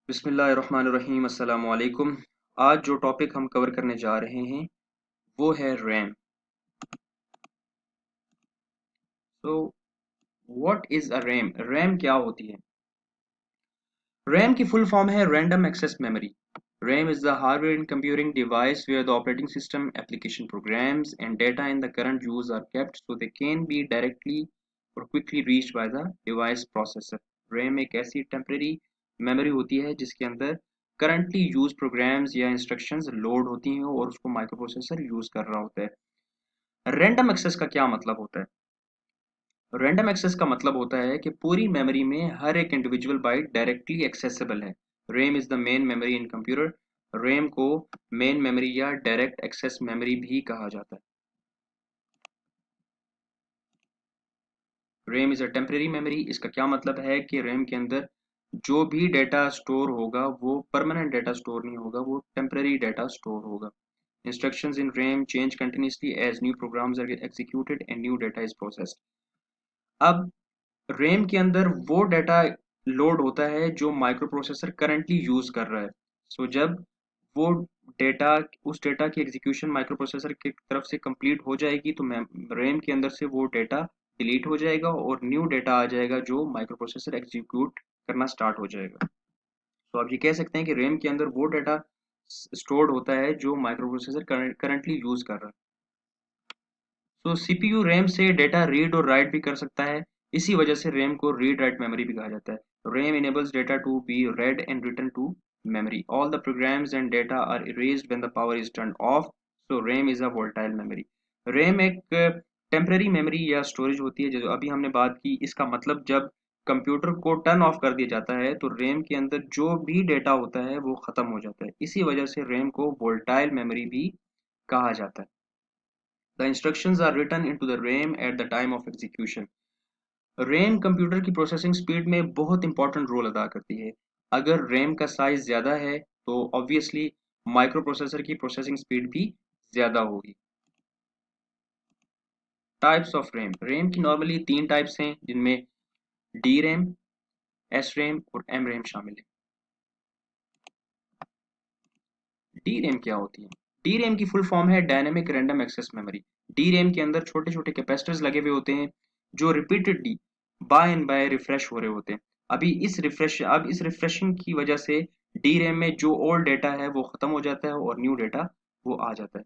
बिस्मिल्लाहिर्रहमानिर्रहीम अस्सलाम वालेकुम। आज जो टॉपिक हम कवर करने जा रहे हैं वो है RAM. So what is a RAM? RAM क्या होती है? रैम की फुल फॉर्म है random access memory. RAM is the hardware in computing device where the operating system, application programs, and data in the current use are kept so they can be directly or quickly reached by the device processor. RAM एक ऐसी temporary memory होती है जिसके अंदर currently use programmes या instructions load होती हैं और उसको माइक्रो प्रोसेसर यूज कर रहा होता है। रैंडम एक्सेस का क्या मतलब होता है? रैंडम एक्सेस का मतलब होता है कि पूरी मेमोरी में हर एक इंडिविजुअल बाइट डायरेक्टली एक्सेसिबल है। RAM is the main memory in computer. RAM को मेन मेमोरी या डायरेक्ट एक्सेस मेमोरी भी कहा जाता है। RAM is a temporary memory. इसका क्या मतलब है कि रैम के अंदर जो भी डेटा स्टोर होगा वो परमानेंट डेटा स्टोर नहीं होगा, वो टेम्परेरी डेटा स्टोर होगा। Instructions in RAM change continuously as new programs are executed and new data is processed. अब रैम के अंदर वो डाटा लोड होता है जो माइक्रो प्रोसेसर करंटली यूज कर रहा है। जब वो डेटा उस डेटा की एग्जीक्यूशन माइक्रो प्रोसेसर की तरफ से कंप्लीट हो जाएगी तो रैम के अंदर से वो डेटा डिलीट हो जाएगा और न्यू डेटा आ जाएगा जो माइक्रो प्रोसेसर एग्जीक्यूट करना स्टार्ट हो जाएगा। आप ये कह सकते हैं कि रैम के अंदर वो डेटा स्टोर्ड होता है जो माइक्रो प्रोसेसर करंटली यूज कर रहा है। सीपीयू रैम से डेटा रीड और राइट भी कर सकता है। इसी वजह से रैम को रीड राइट मेमोरी भी कहा जाता है। RAM enables data to be read and written to memory. All the programs and data are erased when the power is turned off. So RAM is a volatile memory. RAM एक temporary memory या storage होती है। जो अभी हमने बात की, इसका मतलब जब कंप्यूटर को टर्न ऑफ कर दिया जाता है तो रैम के अंदर जो भी डेटा होता है वो खत्म हो जाता है। इसी वजह से रैम को वोल्टाइल मेमोरी भी कहा जाता है। The instructions are written into the RAM at the time of execution. RAM computer की प्रोसेसिंग स्पीड में बहुत इंपॉर्टेंट रोल अदा करती है। अगर रैम का साइज ज़्यादा है तो ऑब्वियसली माइक्रो प्रोसेसर की प्रोसेसिंग स्पीड भी ज़्यादा होगी। Types of RAM. रैम की नॉर्मली तीन टाइप्स हैं जिनमें डी रैम, एस रैम और एम रैम शामिल है। डी रैम क्या होती है? डी रैम की फुल फॉर्म है dynamic random access memory. D RAM के अंदर छोटे छोटे कैपेसिटर्स लगे हुए होते हैं जो repeatedly by and by refresh हो रहे होते हैं। अब इस रिफ्रेशिंग की वजह से डी रैम में जो ओल्ड डेटा है वो खत्म हो जाता है और न्यू डेटा वो आ जाता है।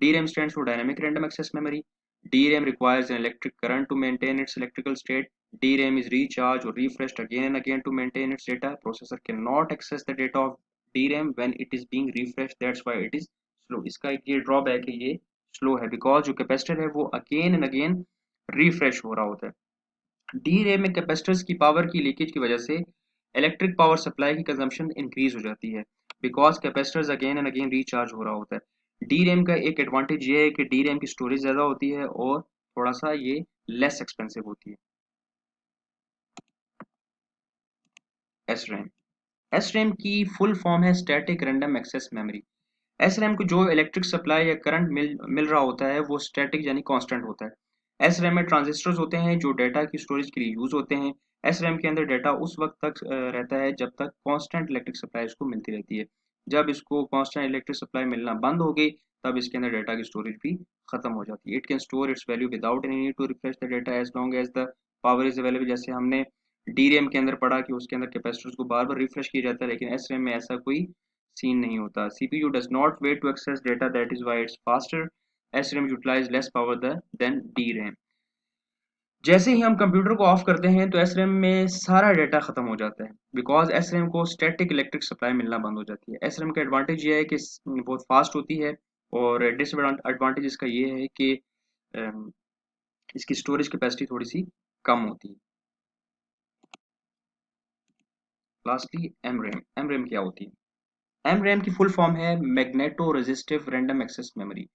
DRAM stands for Dynamic Random Access Memory. DRAM requires an electric current to maintain its electrical state. DRAM is recharged or refreshed again and again to maintain its data. Processor cannot access the data of DRAM when it is being refreshed. That's why it is slow. इसका एक ये drawback है, ये slow है because जो capacitor है वो again and again refresh हो रहा होता है। डी रैम में कैपेसिटर्स की पावर की लीकेज की वजह से इलेक्ट्रिक पावर सप्लाई की कंजम्पशन इंक्रीज हो जाती है because capacitors again and again recharge हो रहा होता है। डी रैम का एक एडवांटेज ये है कि डी रैम की स्टोरेज ज़्यादा होती है और थोड़ा सा ये लेस एक्सपेंसिव होती है। S RAM. एस रैम की फुल फॉर्म है static random access memory. S RAM को जो इलेक्ट्रिक सप्लाई या करंट मिल रहा होता है वो स्टैटिक यानी कांस्टेंट होता है। एस रैम में ट्रांजिस्टर्स होते हैं जो डेटा की स्टोरेज के लिए यूज होते हैं। एस रैम के अंदर डेटा उस वक्त तक रहता है जब तक कांस्टेंट इलेक्ट्रिक सप्लाई इसको मिलती रहती है। जब इसको कांस्टेंट इलेक्ट्रिक सप्लाई मिलना बंद हो गई तब इसके अंदर डेटा की स्टोरेज भी खत्म हो जाती है। It can store its value without any need to refresh the data as long as the power is available. जैसे हमने डी रैम के अंदर पढ़ा कि उसके अंदर कैपेसिटर्स को बार बार रिफ्रेश किया जाता है, लेकिन एस रैम में ऐसा कोई सीन नहीं होता। CPU does not wait to access data, that is why it's faster. SRAM utilize less power than DRAM. जैसे ही हम कंप्यूटर को ऑफ करते हैं तो SRAM में सारा डेटा खत्म हो जाता है बिकॉज SRAM को स्टैटिक इलेक्ट्रिक सप्लाई मिलना बंद हो जाती है। SRAM का एडवांटेज ये है कि बहुत फास्ट होती है और डिसएडवांटेज इसका ये है कि अम, इसकी स्टोरेज कैपेसिटी थोड़ी सी कम होती है। लास्टली एम रैम क्या होती है? एम रैम की फुल फॉर्म है magneto resistive random access memory.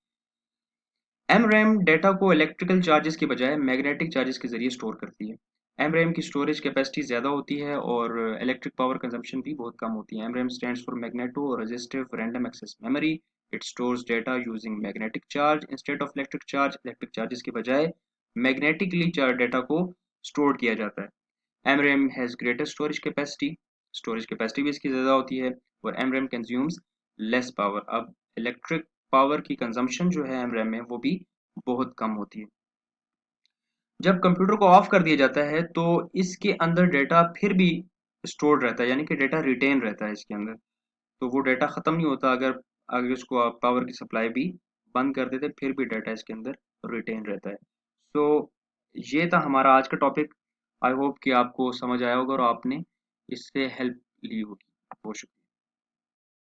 M RAM data को इलेक्ट्रिकल चार्जेस के बजाय मैग्नेटिक चार्जेस के जरिए स्टोर करती है। एम रैम की स्टोरेज कैपेसिटी ज़्यादा होती है और इलेक्ट्रिक पावर कंजम्पशन भी बहुत कम होती है। M RAM stands for magneto resistive random access memory. It stores data using magnetic charge instead of electric charge. Electric charges के बजाय मैग्नेटिकली चार्ज डेटा को स्टोर किया जाता है। M RAM has greater storage capacity. Storage capacity भी इसकी ज़्यादा होती है, और M RAM consumes less power. अब इलेक्ट्रिक पावर की कंजम्पशन जो है एम रैम में वो भी बहुत कम होती है। जब कंप्यूटर को ऑफ कर दिया जाता है तो इसके अंदर डेटा फिर भी स्टोर्ड रहता है, यानी कि डेटा रिटेन रहता है इसके अंदर। तो वो डेटा ख़त्म नहीं होता, अगर अगर उसको आप पावर की सप्लाई भी बंद कर देते फिर भी डेटा इसके अंदर रिटेन रहता है। तो ये था हमारा आज का टॉपिक। आई होप कि आपको समझ आया होगा और आपने इससे हेल्प ली होगी। बहुत शुक्रिया।